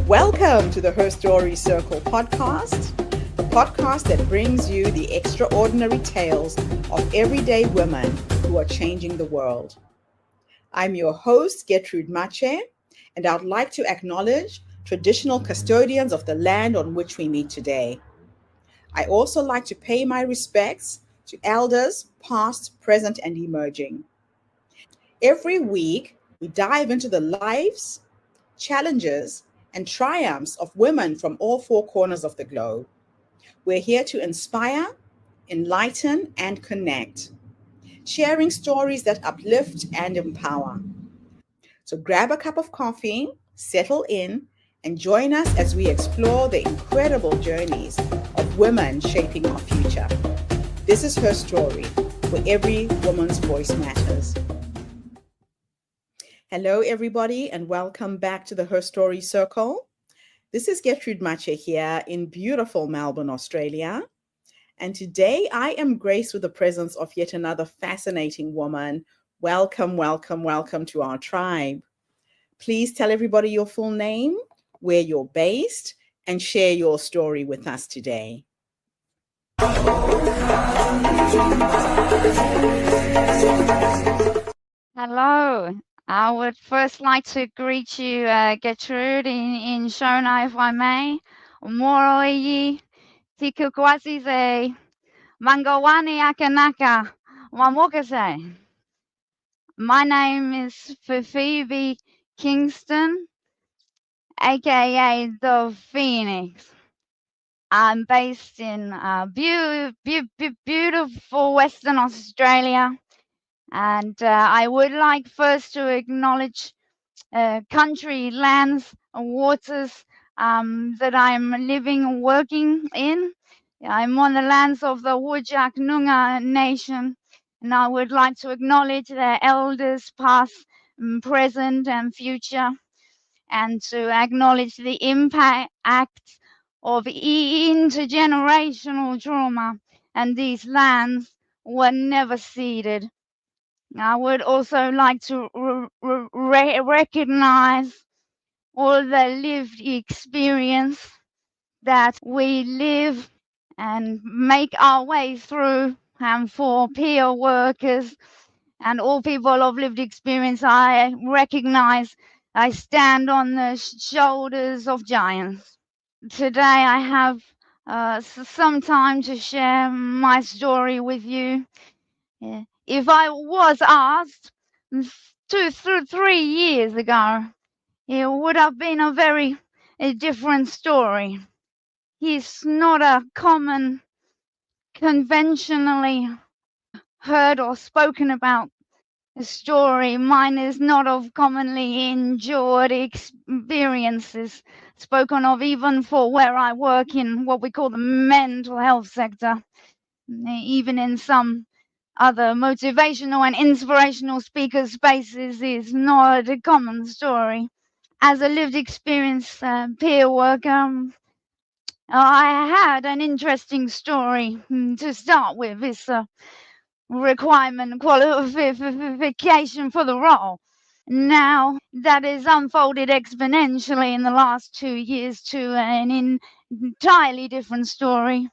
Welcome to the Her Story Circle podcast, the podcast that brings you the extraordinary tales of everyday women who are changing the world. I'm your host, Gertrude Mache, and I'd like to acknowledge traditional custodians of the land on which we meet today. I also like to pay my respects to elders, past, present, and emerging. Every week, we dive into the lives, challenges, and triumphs of women from all four corners of the globe. We're here to inspire, enlighten, and connect, sharing stories that uplift and empower. So grab a cup of coffee, settle in, and join us as we explore the incredible journeys of women shaping our future. This is Her Story, where every woman's voice matters. Hello, everybody, and welcome back to the Her Story Circle. This is Gertrude Mache here in beautiful Melbourne, Australia. And today I am graced with the presence of yet another fascinating woman. Welcome, welcome, welcome to our tribe. Please tell everybody your full name, where you're based, and share your story with us today. Hello. I would first like to greet you, Gertrude, in Shona, if I may. Moroyi, Tikukwasize, Mangawani Akanaka, Wamokase. My name is Phoebe Kingston, aka the Phoenix. I'm based in beautiful Western Australia, and I would like first to acknowledge country, lands, waters that I'm living and working in. I'm on the lands of the Whadjuk Noongar Nation, and I would like to acknowledge their elders, past, present, and future, and to acknowledge the impact of intergenerational trauma, and these lands were never ceded. I would also like to recognize all the lived experience that we live and make our way through, and for peer workers and all people of lived experience, I recognize I stand on the shoulders of giants. Today I have some time to share my story with you. If I was asked 3 years ago, it would have been a very different story. It's not a common, conventionally heard or spoken about story. Mine is not of commonly endured experiences spoken of, even for where I work in what we call the mental health sector, even in some other motivational and inspirational speaker spaces, is not a common story. As a lived experience peer worker, I had an interesting story to start with. It's a requirement qualification for the role. Now that is unfolded exponentially in the last 2 years to an entirely different story.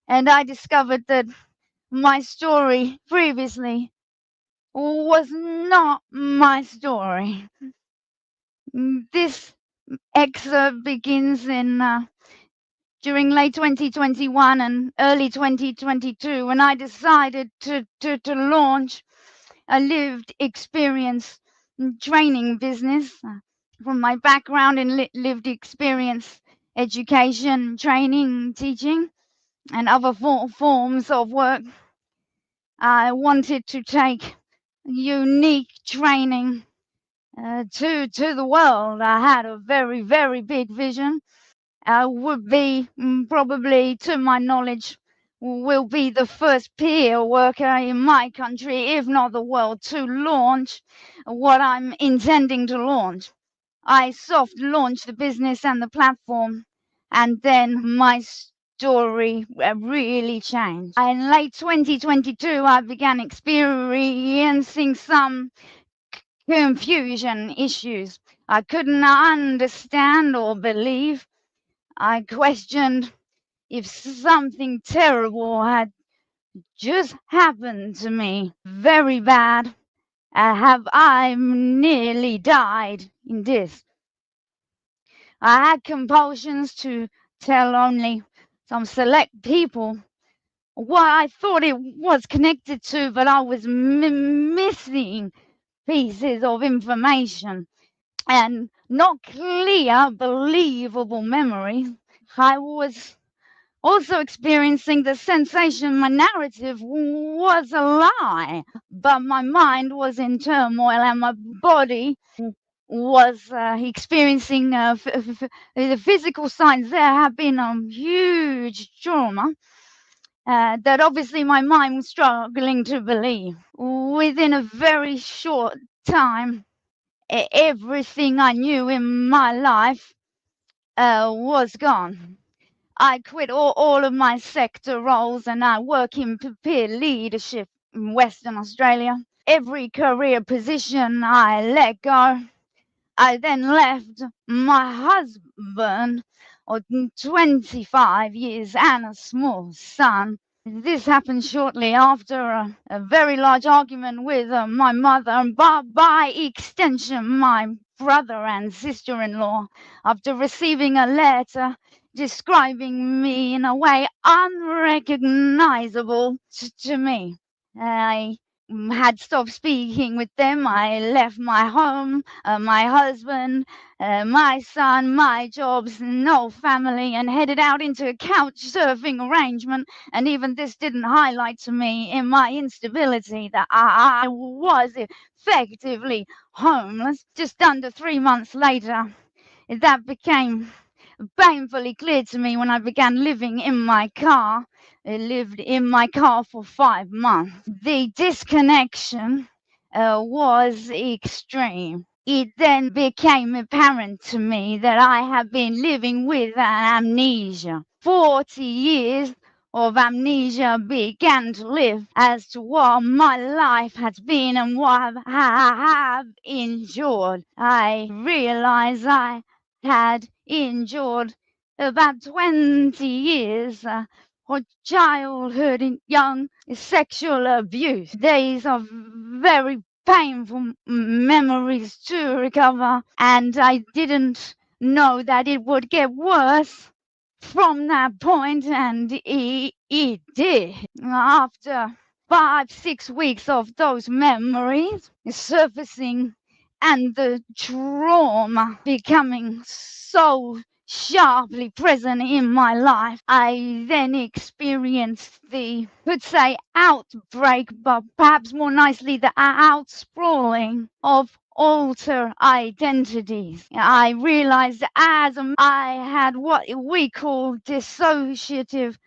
And I discovered that my story previously was not my story. This excerpt begins in during late 2021 and early 2022, when I decided to launch a lived experience training business. From my background in lived experience education, training, teaching, and other forms of work, I wanted to take unique training to the world. I had a very, very big vision. I would be, probably to my knowledge, will be the first peer worker in my country, if not the world, to launch what I'm intending to launch. I soft launched the business and the platform, and then my story really changed. In late 2022, I began experiencing some confusion issues. I couldn't understand or believe. I questioned if something terrible had just happened to me. Very bad. Have I nearly died in this? I had compulsions to tell only some select people what I thought it was connected to, but I was missing pieces of information and not clear, believable memories. I was also experiencing the sensation my narrative was a lie, but my mind was in turmoil and my body was experiencing the physical signs. There have been a huge trauma that obviously my mind was struggling to believe. Within a very short time, everything I knew in my life was gone. I quit all of my sector roles and I work in peer leadership in Western Australia. Every career position I let go. I then left my husband of 25 years and a small son. This happened shortly after a very large argument with my mother and by extension my brother and sister-in-law, after receiving a letter describing me in a way unrecognizable to me. I had stopped speaking with them. I left my home, my husband, my son, my jobs, no family, and headed out into a couch surfing arrangement. And even this didn't highlight to me in my instability that I was effectively homeless. Just under 3 months later, that became painfully clear to me when I began living in my car. I lived in my car for 5 months. The disconnection was extreme. It then became apparent to me that I had been living with an amnesia. 40 years of amnesia began to live as to what my life has been and what I have endured. I realized I had endured about 20 years of childhood and young sexual abuse. Days of very painful memories to recover, and I didn't know that it would get worse from that point, and it did. After 5, 6 weeks of those memories surfacing and the trauma becoming so sharply present in my life, I then experienced the, could say, outbreak, but perhaps more nicely, the outsprawling of alter identities. I realized as I had what we call dissociative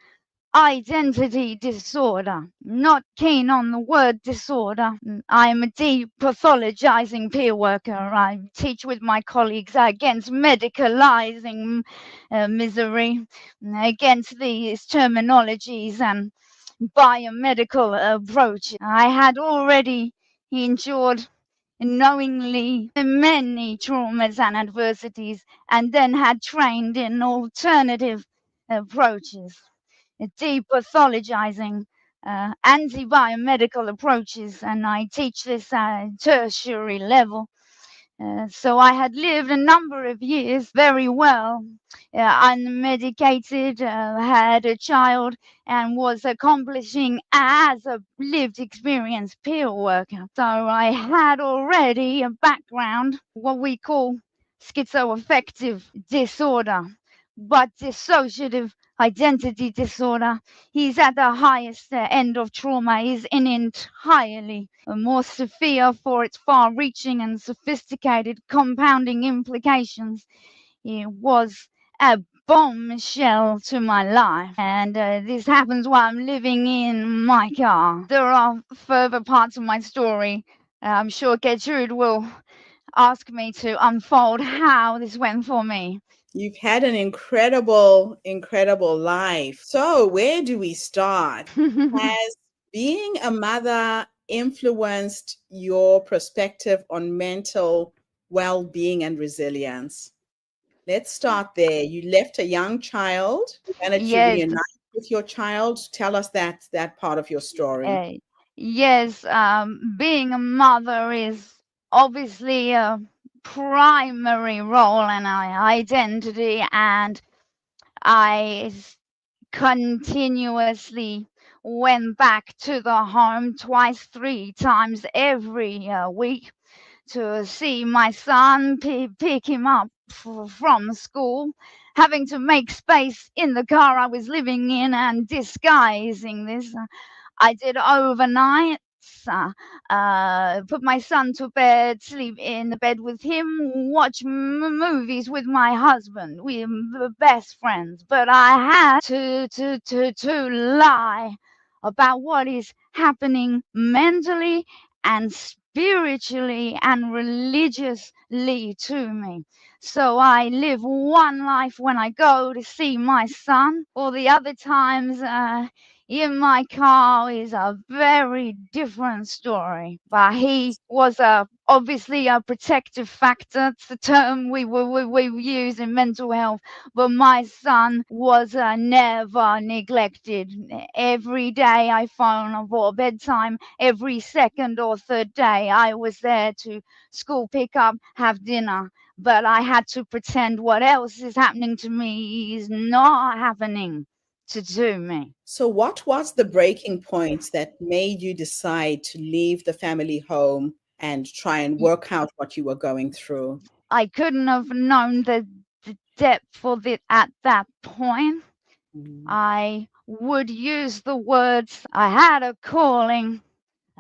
identity disorder. Not keen on the word disorder. I'm a depathologizing peer worker. I teach with my colleagues against medicalizing misery, against these terminologies and biomedical approach. I had already endured knowingly many traumas and adversities, and then had trained in alternative approaches, depathologizing, anti-biomedical approaches, and I teach this at tertiary level. So I had lived a number of years very well, unmedicated, had a child, and was accomplishing as a lived experience peer worker. So I had already a background, what we call schizoaffective disorder, but dissociative identity disorder is at the highest end of trauma, is an entirely more severe for its far-reaching and sophisticated compounding implications. It was a bombshell to my life, and this happens while I'm living in my car. There are further parts of my story. I'm sure Gertrude will ask me to unfold how this went for me. You've had an incredible, incredible life. So, where do we start? Has being a mother influenced your perspective on mental well-being and resilience. Let's start there. You left a young child, managed to Yes, reunite with your child. Tell us that part of your story. uh, yes. Being a mother is obviously a primary role in our identity, and I continuously went back to the home twice, three times every week to see my son, pick him up from school, having to make space in the car I was living in and disguising this. I did overnights, put my son to bed, sleep in the bed with him, watch movies with my husband. We were best friends, but I had to lie about what is happening mentally and spiritually and religiously to me. So I live one life when I go to see my son, or the other times in my car is a very different story. But he was obviously a protective factor. It's the term we use in mental health. But my son was never neglected. Every day I phone for bedtime. Every second or third day I was there to school pick up, have dinner. But I had to pretend what else is happening to me is not happening to me. So, what was the breaking point that made you decide to leave the family home and try and work out what you were going through? I couldn't have known the depth of it at that point. Mm. I would use the words I had a calling,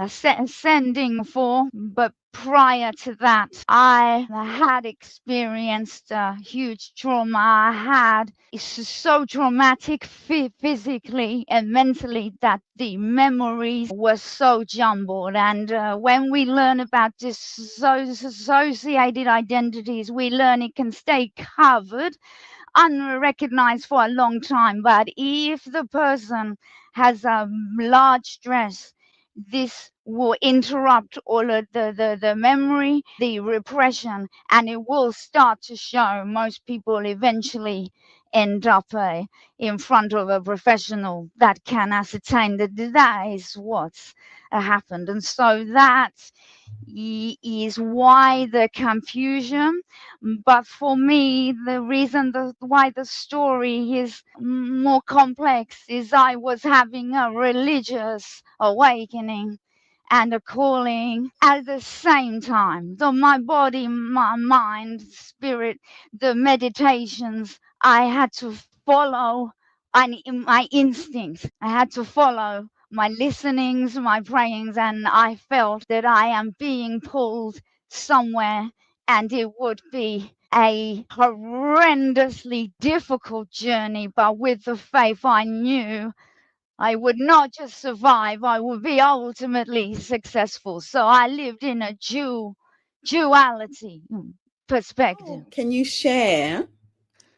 sending for, but prior to that, I had experienced a huge trauma. I had it's so traumatic physically and mentally that the memories were so jumbled. And when we learn about dissociated identities, we learn it can stay covered unrecognized for a long time. But if the person has a large stress, this will interrupt all of the memory, the repression, and it will start to show. Most people eventually end up in front of a professional that can ascertain that that is what's happened. And so that is why the confusion. But for me, the reason why the story is more complex is I was having a religious awakening and a calling at the same time. So my body, my mind, spirit, the meditations, I had to follow my instincts. I had to follow my listenings, my prayings, and I felt that I am being pulled somewhere, and it would be a horrendously difficult journey, but with the faith I knew I would not just survive, I would be ultimately successful. So I lived in a duality perspective. Oh, can you share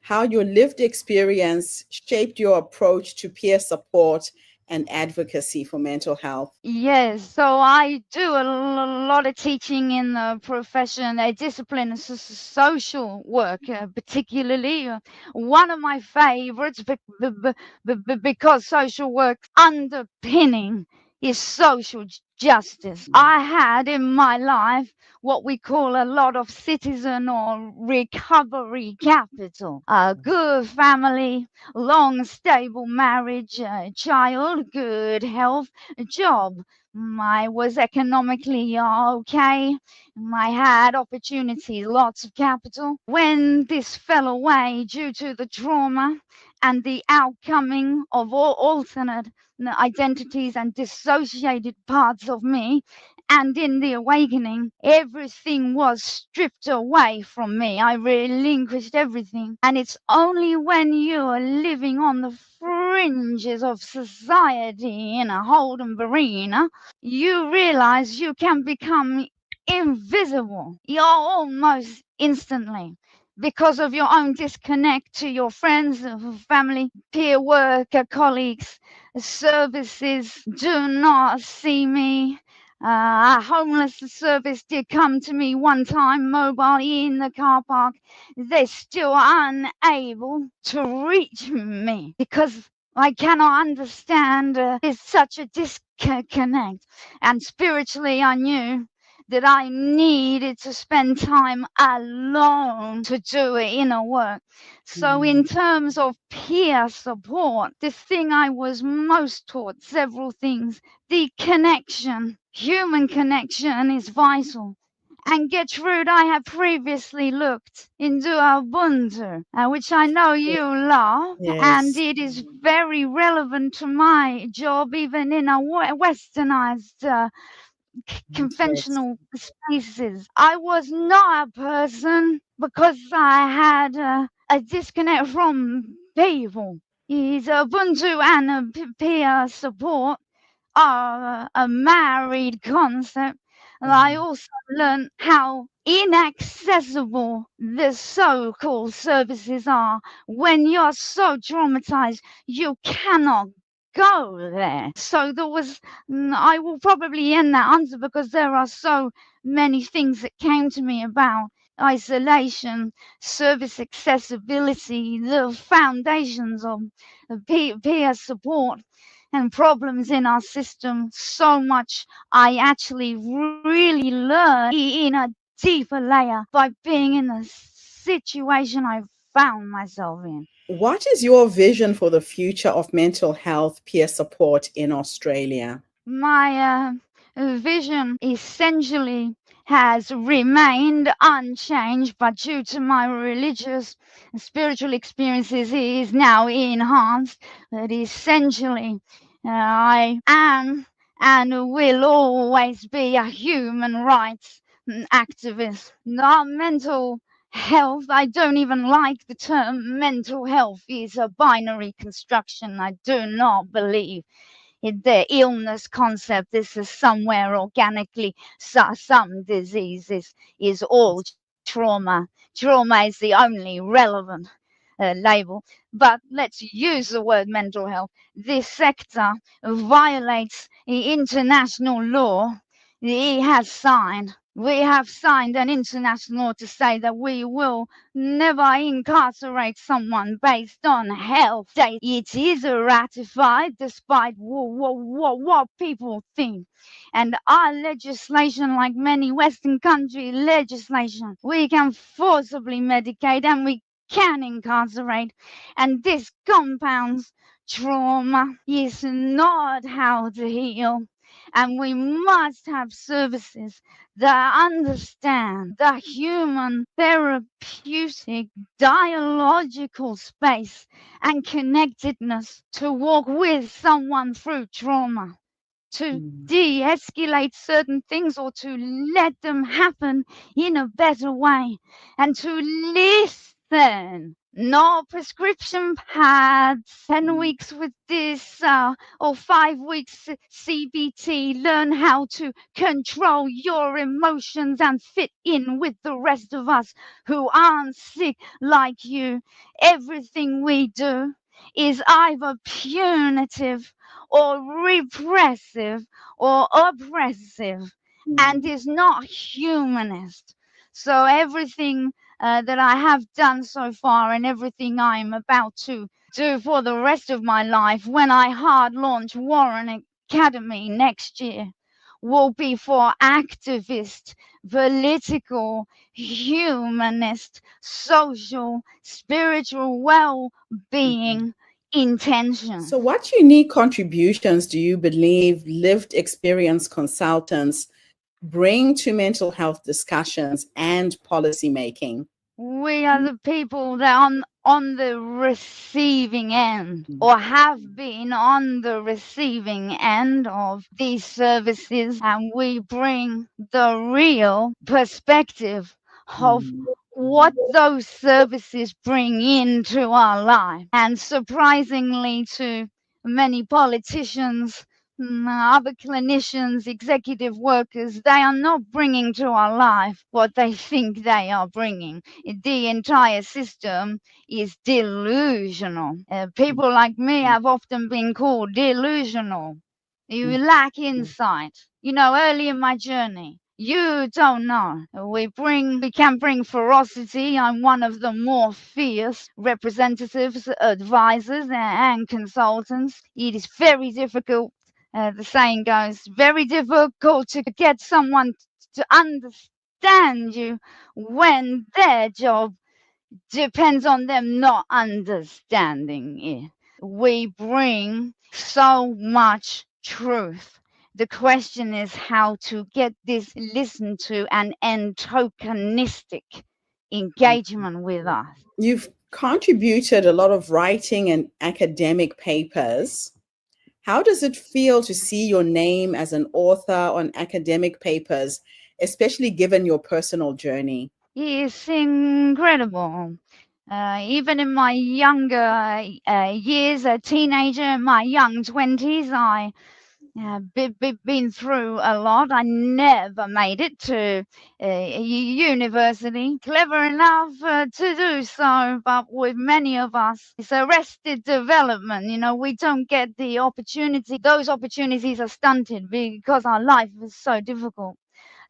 how your lived experience shaped your approach to peer support and advocacy for mental health? Yes, so I do a lot of teaching in the profession, a discipline, social work, particularly. One of my favorites because social work underpinning is social justice. I had in my life what we call a lot of citizen or recovery capital, a good family, long stable marriage, child, good health, job. I was economically okay. I had opportunities, lots of capital. When this fell away due to the trauma and the outcoming of all alternate identities and dissociated parts of me, and in the awakening, everything was stripped away from me. I relinquished everything. And it's only when you are living on the fringes of society in a Holden arena, you realize you can become invisible. You're almost instantly because of your own disconnect to your friends, family, peer work, colleagues, services do not see me. A homeless service did come to me one time, mobile in the car park. They're still unable to reach me because I cannot understand. There's such a disconnect. And spiritually, I knew that I needed to spend time alone to do inner work. So, in Mm. terms of peer support, the thing I was most taught, several things. The connection, human connection, is vital. And Gertrude, I have previously looked into Ubuntu, which I know you love, and Yes. it is very relevant to my job, even in a westernized Yes. conventional spaces. I was not a person because I had a disconnect from people. Is Ubuntu and peer support are a married concept. And I Mm. also learned how inaccessible the so-called services are. When you're so traumatized, you cannot go there. So there was, I will probably end that answer because there are so many things that came to me about isolation, service accessibility, the foundations of peer support and problems in our system. So much I actually really learned in a deeper layer by being in the situation I found myself in. What is your vision for the future of mental health peer support in Australia? My vision essentially has remained unchanged, but due to my religious and spiritual experiences, it is now enhanced. But essentially, I am and will always be a human rights activist. Not mental health. I don't even like the term mental health. Is a binary construction. I do not believe the illness concept. This is somewhere organically. Some diseases is all trauma. Trauma is the only relevant label. But let's use the word mental health. This sector violates the international law he has signed. We have signed an international law to say that we will never incarcerate someone based on health data. It is ratified despite what people think. And our legislation, like many Western country legislation, we can forcibly medicate and we can incarcerate. And this compounds trauma. Is not how to heal. And we must have services that understand the human therapeutic dialogical space and connectedness to walk with someone through trauma, to Mm. de-escalate certain things or to let them happen in a better way, and to listen. No prescription pads, 10 Mm. weeks with this or 5 weeks CBT. Learn how to control your emotions and fit in with the rest of us who aren't sick like you. Everything we do is either punitive or repressive or oppressive and Mm. is not humanist. So everything that I have done so far and everything I'm about to do for the rest of my life when I hard launch Warren Academy next year will be for activist, political, humanist, social, spiritual Mhm. well-being So, intentions. what unique contributions do you believe lived experience consultants bring to mental health discussions and policy making? We are the people that are on the receiving end or have been on the receiving end of these services, and we bring the real perspective of Mm. what those services bring into our life. And surprisingly to many politicians, other clinicians, executive workers, they are not bringing to our life what they think they are bringing. The entire system is delusional. People like me have often been called delusional. You lack insight. Early in my journey, you don't know. We can bring ferocity. I'm one of the more fierce representatives, advisors, and consultants. It is very difficult. The saying goes, very difficult to get someone to understand you when their job depends on them not understanding it. We bring so much truth. The question is how to get this listened to and end tokenistic engagement with us. You've contributed a lot of writing and academic papers. How does it feel to see your name as an author on academic papers, especially given your personal journey? It's incredible. Even in my younger years, a teenager, in my young 20s, I been through a lot. I never made it to university. Clever enough to do so, but with many of us, it's arrested development. We don't get the opportunity. Those opportunities are stunted because our life is so difficult.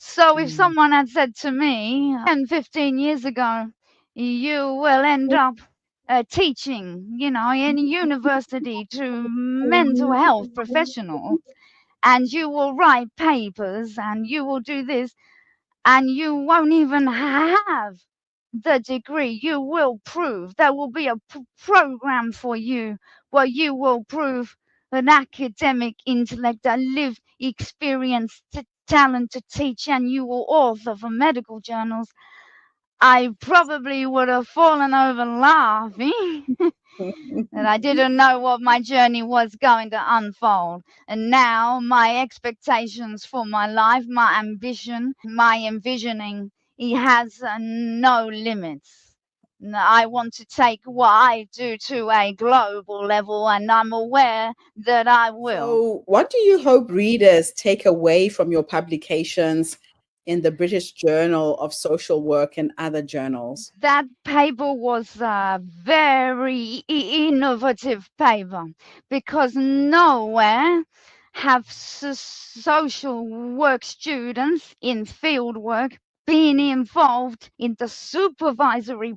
So if Mm. someone had said to me 10, 15 years ago, you will end up teaching, in university to mental health professionals, and you will write papers and you will do this, and you won't even have the degree. You will prove there will be a program for you where you will prove an academic intellect, a lived experience, talent to teach, and you will author for medical journals. I probably would have fallen over laughing. And I didn't know what my journey was going to unfold. And now my expectations for my life, my ambition, my envisioning, it has no limits. I want to take what I do to a global level, and I'm aware that I will. So, what do you hope readers take away from your publications in the British Journal of Social Work and other journals? That paper was a very innovative paper because nowhere have social work students in field work been involved in the supervisory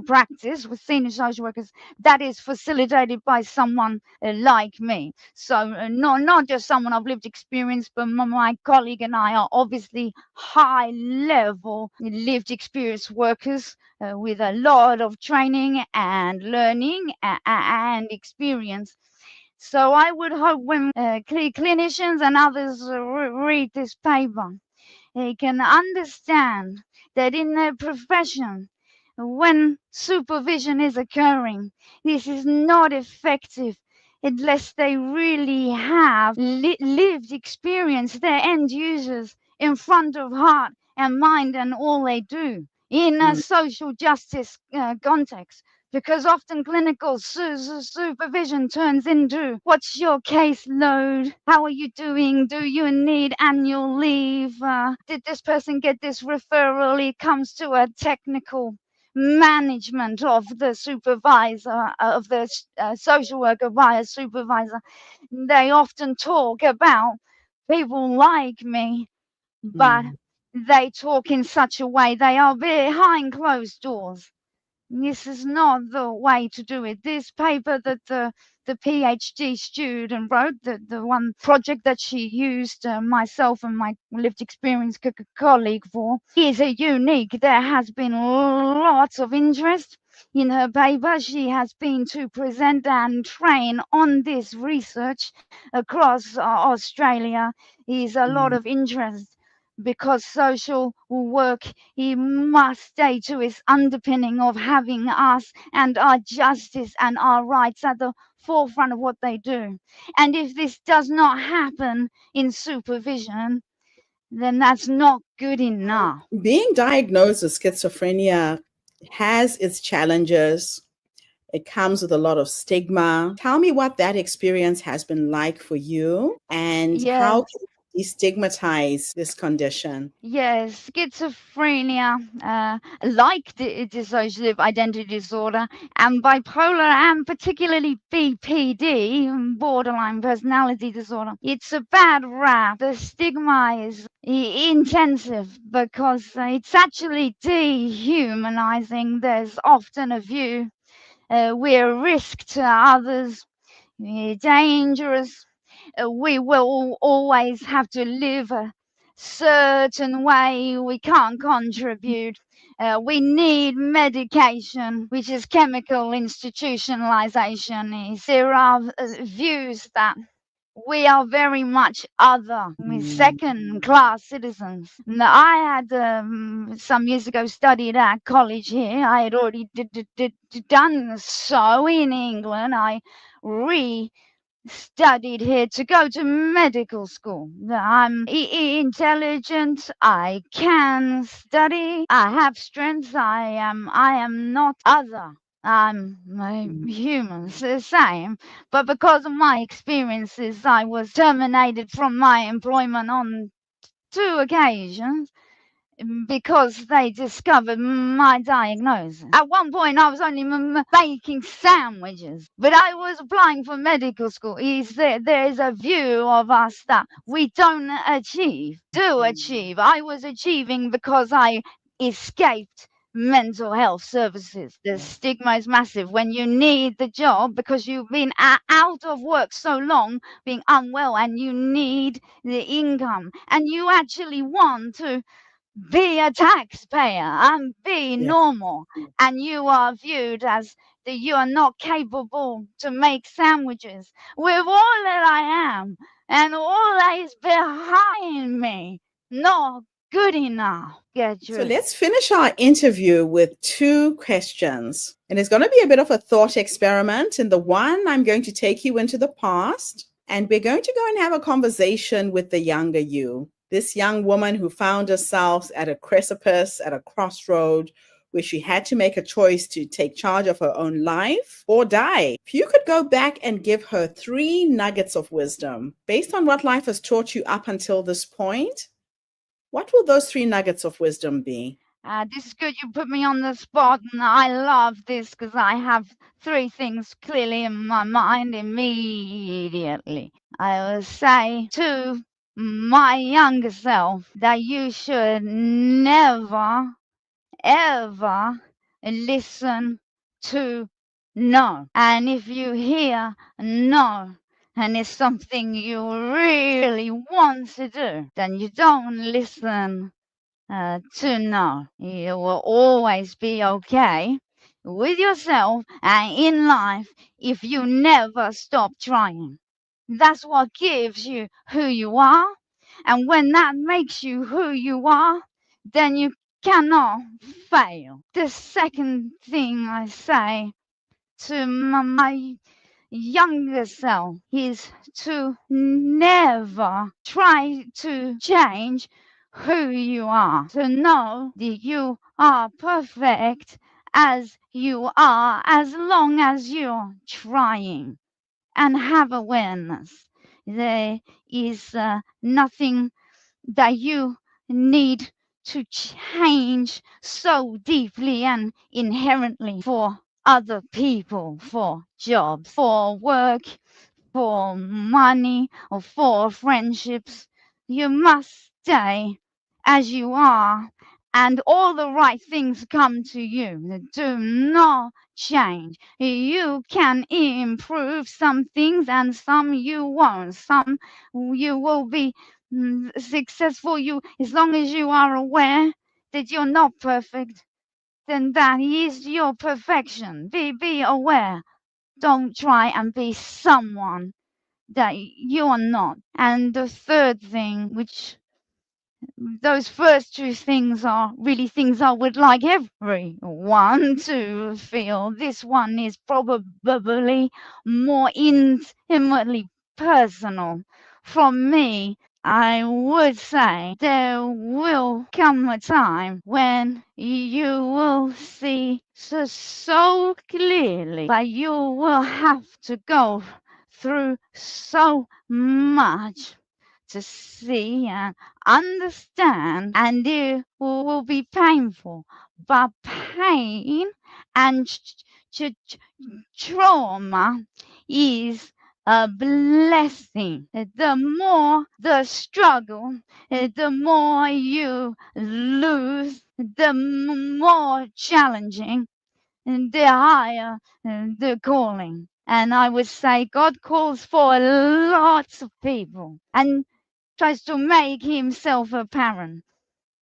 practice with senior social workers that is facilitated by someone like me. So not just someone of lived experience, but my colleague and I are obviously high level lived experience workers with a lot of training and learning and experience. So I would hope when clinicians and others read this paper, they can understand that in their profession, when supervision is occurring, this is not effective unless they really have lived experience, their end users in front of heart and mind and all they do in a Mm. social justice context. Because often clinical supervision turns into what's your caseload? How are you doing? Do you need annual leave? Did this person get this referral? It comes to a technical management of the supervisor, of the social worker by a supervisor. They often talk about people like me, but Mm. they talk in such a way they are behind closed doors. This is not the way to do it. This paper that the PhD student wrote, the one project that she used myself and my lived experience colleague for, is a unique. There has been lots of interest in her paper. She has been to present and train on this research across Australia. Is a lot Mm. of interest because social work, it must stay to its underpinning of having us and our justice and our rights at the forefront of what they do. And if this does not happen in supervision, then that's not good Now, enough. being diagnosed with schizophrenia has its challenges. It comes with a lot of stigma. Tell me what that experience has been like for you and Yeah, destigmatize this condition. Yes, schizophrenia, like the dissociative identity disorder, and bipolar, and particularly BPD, borderline personality disorder. It's a bad rap. The stigma is intensive because it's actually dehumanizing. There's often a view we're a risk to others, we're dangerous, we will always have to live a certain way, we can't contribute. We need medication, which is chemical institutionalization. There are views that we are very much other, second class citizens. Now, I had some years ago studied at college here. I had already done so in England. I studied here to go to medical school. I'm intelligent. I can study. I have strengths. I am not other. I'm a human, the same. But because of my experiences, I was terminated from my employment on 2 occasions because they discovered my diagnosis. At one point, I was only making sandwiches, but I was applying for medical school. There is a view of us that we don't do achieve. I was achieving because I escaped mental health services. The stigma is massive when you need the job because you've been out of work so long, being unwell, and you need the income, and you actually want to be a taxpayer and be Yeah. normal, and you are viewed as that you are not capable to make sandwiches with all that I am and all that is behind me, not good enough. Get So your let's finish our interview with two questions. And it's going to be a bit of a thought experiment. In the one, I'm going to take you into the past, and we're going to go and have a conversation with the younger you. This young woman who found herself at a precipice, at a crossroad, where she had to make a choice to take charge of her own life or die. If you could go back and give her 3 nuggets of wisdom based on what life has taught you up until this point, what will those 3 nuggets of wisdom be? this is good. You put me on the spot, and I love this because I have 3 things clearly in my mind immediately. I will say to my younger self that you should never, ever listen to no. And if you hear no, and it's something you really want to do, then you don't listen to know. You will always be okay with yourself and in life if you never stop trying. That's what gives you who you are. And when that makes you who you are, then you cannot fail. The second thing I say to my younger self is to never try to change who you are, to know that you are perfect as you are as long as you're trying, and have awareness. There is nothing that you need to change so deeply and inherently for other people, for jobs, for work, for money, or for friendships. You must stay as you are, and all the right things come to you. Do not change. You can improve some things and some you won't. Some you will be successful. You, as long as you are aware that you're not perfect, then that is your perfection. Be aware. Don't try and be someone that you are not. And the third thing, which those first 2 things are really things I would like everyone to feel. This one is probably more intimately personal from me. I would say there will come a time when you will see so clearly that you will have to go through so much to see and understand, and it will be painful. But pain and trauma is a blessing. The more the struggle, the more you lose, the more challenging, the higher the calling. And I would say God calls for lots of people and tries to make himself apparent.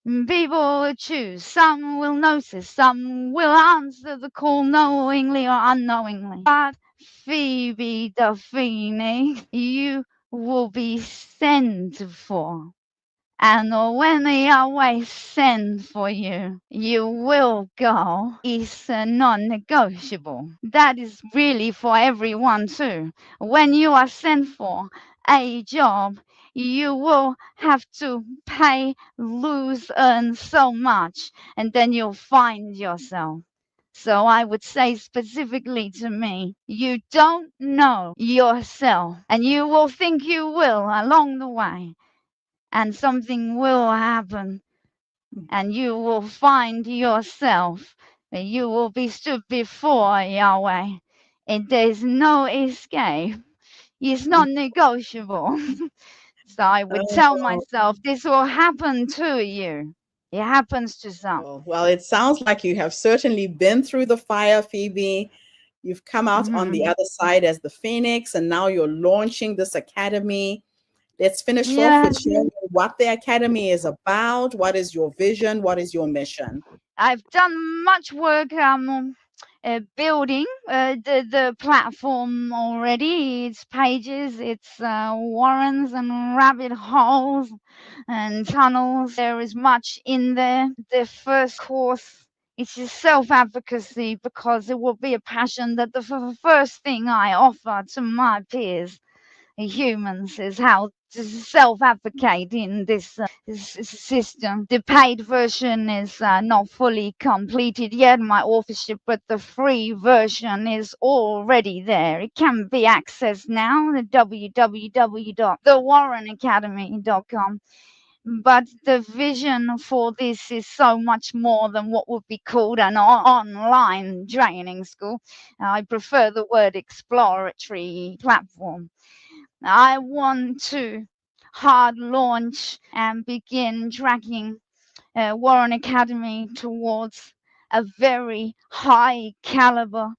People will choose. Some will notice. Some will answer the call knowingly or unknowingly. But Phoebe the Phoenix, you will be sent for. And when Yahweh sends for you, you will go. It's non-negotiable. That is really for everyone too. When you are sent for a job, you will have to pay, lose, earn so much, and then you'll find yourself. So I would say specifically to me, you don't know yourself, and you will think you will along the way, and something will happen, and you will find yourself. You will be stood before Yahweh, and there's no escape. It's not negotiable. So I would tell Oh, myself, this will happen to you. It happens to some. well, it sounds like you have certainly been through the fire, Phoebe. You've come out on the Mhm. other side as the phoenix, and now you're launching this academy. Let's finish off with Yes. sharing what the academy is about. What is your vision? What is your mission? I've done much work building the platform already. It's pages, it's warrens and rabbit holes and tunnels. There is much in there. The first course, it's just self-advocacy, because it will be a passion that the first thing I offer to my peers, humans, is how to self-advocate in this system. The paid version is not fully completed yet, my authorship, but the free version is already there. It can be accessed now at www.thewarrenacademy.com. But the vision for this is so much more than what would be called an online training school. I prefer the word exploratory platform. I want to hard launch and begin tracking Warren Academy towards a very high caliber,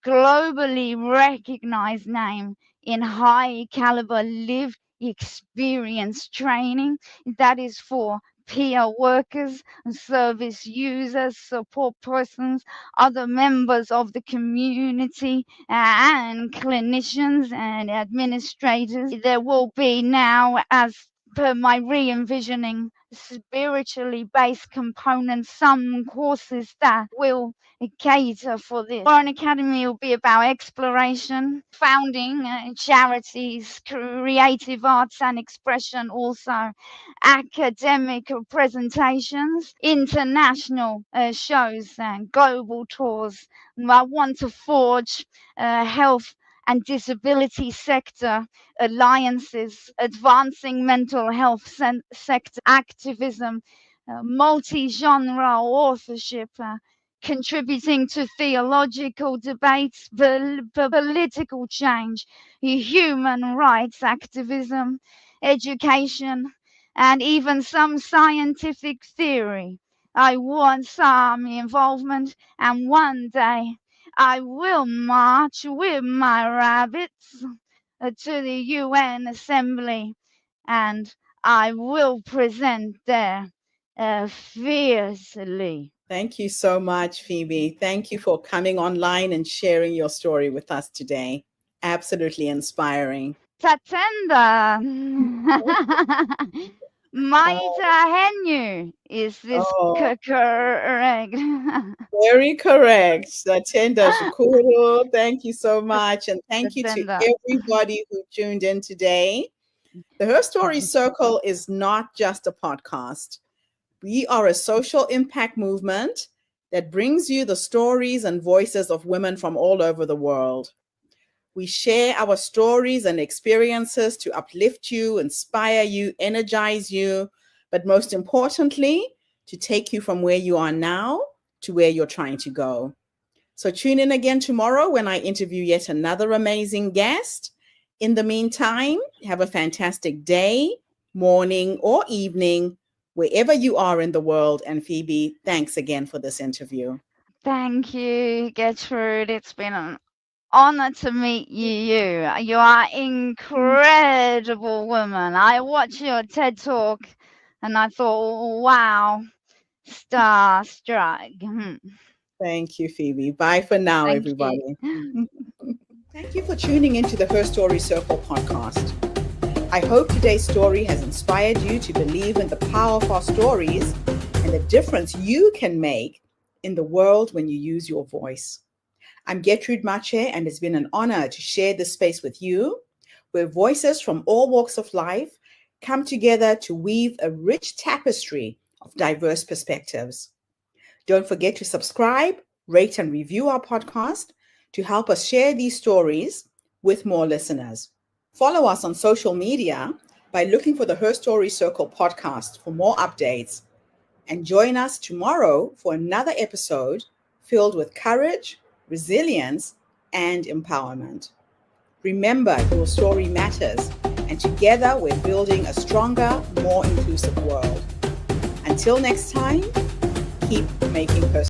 globally recognized name in high caliber lived experience training that is for peer workers, service users, support persons, other members of the community, and clinicians and administrators. There will be now, as per my re-envisioning, spiritually based components, some courses that will cater for this. Warren Academy will be about exploration, founding charities, creative arts and expression, also academic presentations, international shows and global tours. I want to forge health and disability sector alliances, advancing mental health sector activism, multi-genre authorship, contributing to theological debates, political change, human rights activism, education, and even some scientific theory. I want some involvement, and one day I will march with my rabbits to the UN Assembly, and I will present there fiercely. Thank you so much, Phoebe. Thank you for coming online and sharing your story with us today. Absolutely inspiring. Tatenda. Oh, Maita Henyu. Is this oh, correct? very correct. Satenda Shukuru. Thank you so much. And thank you to Tatenda. everybody who tuned in today. The Her Story Circle is not just a podcast. We are a social impact movement that brings you the stories and voices of women from all over the world. We share our stories and experiences to uplift you, inspire you, energize you, but most importantly, to take you from where you are now to where you're trying to go. So tune in again tomorrow when I interview yet another amazing guest. In the meantime, have a fantastic day, morning, or evening, wherever you are in the world. And Phoebe, thanks again for this interview. Thank you, Gertrude. It's been an honor to meet you. You are incredible woman. I watched your TED Talk and I thought, wow, starstruck. Thank you, Phoebe. Bye for now, Thank you. everybody. Thank you for tuning into the Her Story Circle podcast. I hope today's story has inspired you to believe in the power of our stories and the difference you can make in the world when you use your voice. I'm Gertrude Mache, and it's been an honor to share this space with you, where voices from all walks of life come together to weave a rich tapestry of diverse perspectives. Don't forget to subscribe, rate, and review our podcast to help us share these stories with more listeners. Follow us on social media by looking for the Her Story Circle podcast for more updates. And join us tomorrow for another episode filled with courage, resilience, and empowerment. Remember, your story matters, and together we're building a stronger, more inclusive world. Until next time, keep making her